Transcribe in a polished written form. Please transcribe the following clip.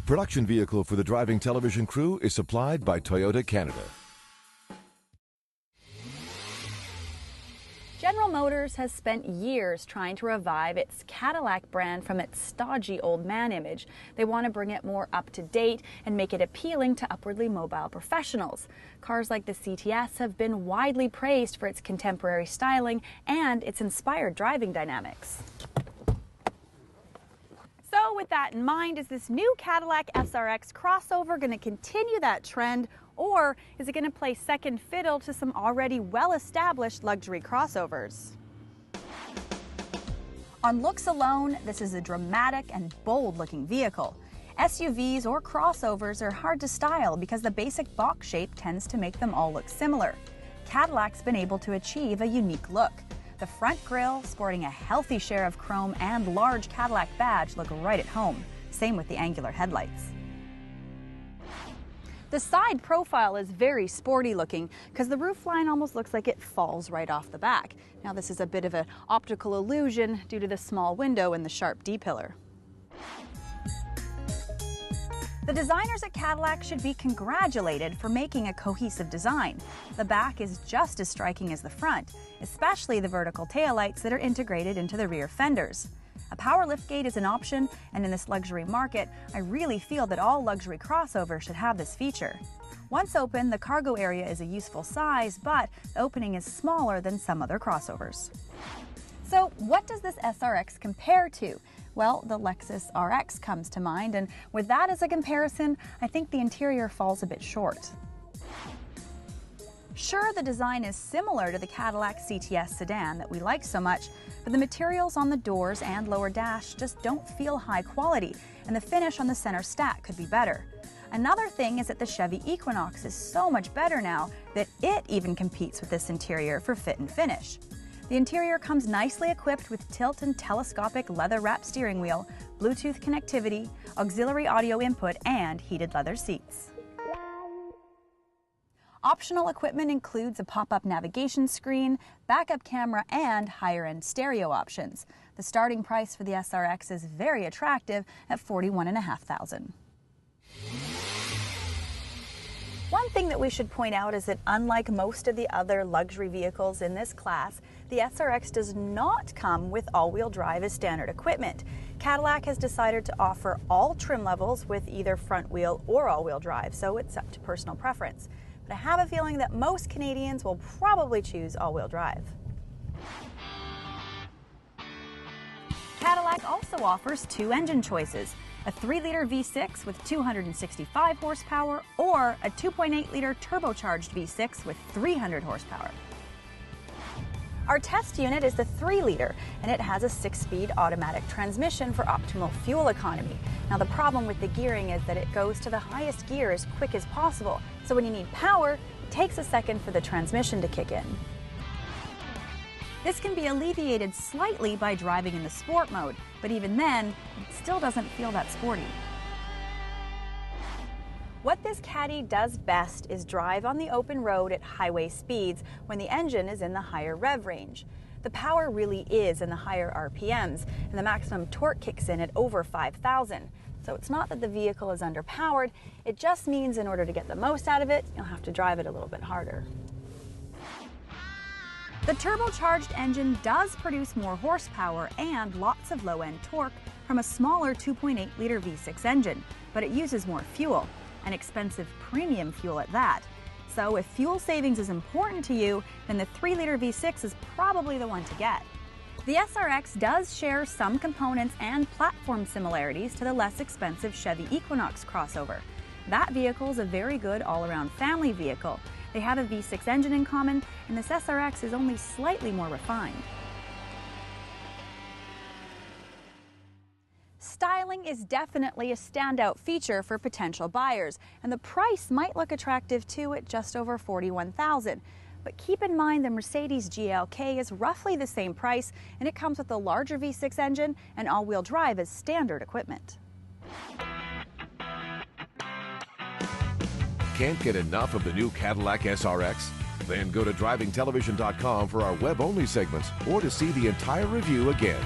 Production vehicle for the driving television crew is supplied by Toyota Canada. General Motors has spent years trying to revive its Cadillac brand from its stodgy old man image. They want to bring it more up to date and make it appealing to upwardly mobile professionals. Cars like the CTS have been widely praised for its contemporary styling and its inspired driving dynamics. So with that in mind, is this new Cadillac SRX crossover going to continue that trend, or is it going to play second fiddle to some already well-established luxury crossovers? On looks alone, this is a dramatic and bold-looking vehicle. SUVs or crossovers are hard to style because the basic box shape tends to make them all look similar. Cadillac's been able to achieve a unique look. The front grille, sporting a healthy share of chrome and large Cadillac badge, look right at home. Same with the angular headlights. The side profile is very sporty looking because the roofline almost looks like it falls right off the back. Now this is a bit of an optical illusion due to the small window and the sharp D-pillar. The designers at Cadillac should be congratulated for making a cohesive design. The back is just as striking as the front, especially the vertical taillights that are integrated into the rear fenders. A power liftgate is an option, and in this luxury market, I really feel that all luxury crossovers should have this feature. Once open, the cargo area is a useful size, but the opening is smaller than some other crossovers. So what does this SRX compare to? Well, the Lexus RX comes to mind, and with that as a comparison, I think the interior falls a bit short. Sure, the design is similar to the Cadillac CTS sedan that we like so much, but the materials on the doors and lower dash just don't feel high quality, and the finish on the center stack could be better. Another thing is that the Chevy Equinox is so much better now that it even competes with this interior for fit and finish. The interior comes nicely equipped with tilt and telescopic leather-wrapped steering wheel, Bluetooth connectivity, auxiliary audio input, and heated leather seats. Optional equipment includes a pop-up navigation screen, backup camera, and higher-end stereo options. The starting price for the SRX is very attractive at $41,500. One thing that we should point out is that unlike most of the other luxury vehicles in this class, the SRX does not come with all-wheel drive as standard equipment. Cadillac has decided to offer all trim levels with either front wheel or all-wheel drive, so it's up to personal preference. But I have a feeling that most Canadians will probably choose all-wheel drive. Cadillac also offers two engine choices: a 3-liter V6 with 265 horsepower or a 2.8-liter turbocharged V6 with 300 horsepower. Our test unit is the 3-liter, and it has a 6-speed automatic transmission for optimal fuel economy. Now the problem with the gearing is that it goes to the highest gear as quick as possible, so when you need power, it takes a second for the transmission to kick in. This can be alleviated slightly by driving in the sport mode, but even then, it still doesn't feel that sporty. What this Caddy does best is drive on the open road at highway speeds when the engine is in the higher rev range. The power really is in the higher RPMs, and the maximum torque kicks in at over 5,000. So it's not that the vehicle is underpowered, it just means in order to get the most out of it, you'll have to drive it a little bit harder. The turbocharged engine does produce more horsepower and lots of low-end torque from a smaller 2.8-liter V6 engine, but it uses more fuel, an expensive premium fuel at that. So if fuel savings is important to you, then the 3-liter V6 is probably the one to get. The SRX does share some components and platform similarities to the less expensive Chevy Equinox crossover. That vehicle is a very good all-around family vehicle. They have a V6 engine in common, and this SRX is only slightly more refined. Styling is definitely a standout feature for potential buyers, and the price might look attractive too at just over $41,000. But keep in mind the Mercedes GLK is roughly the same price, and it comes with a larger V6 engine and all-wheel drive as standard equipment. Can't get enough of the new Cadillac SRX? Then go to drivingtelevision.com for our web-only segments or to see the entire review again.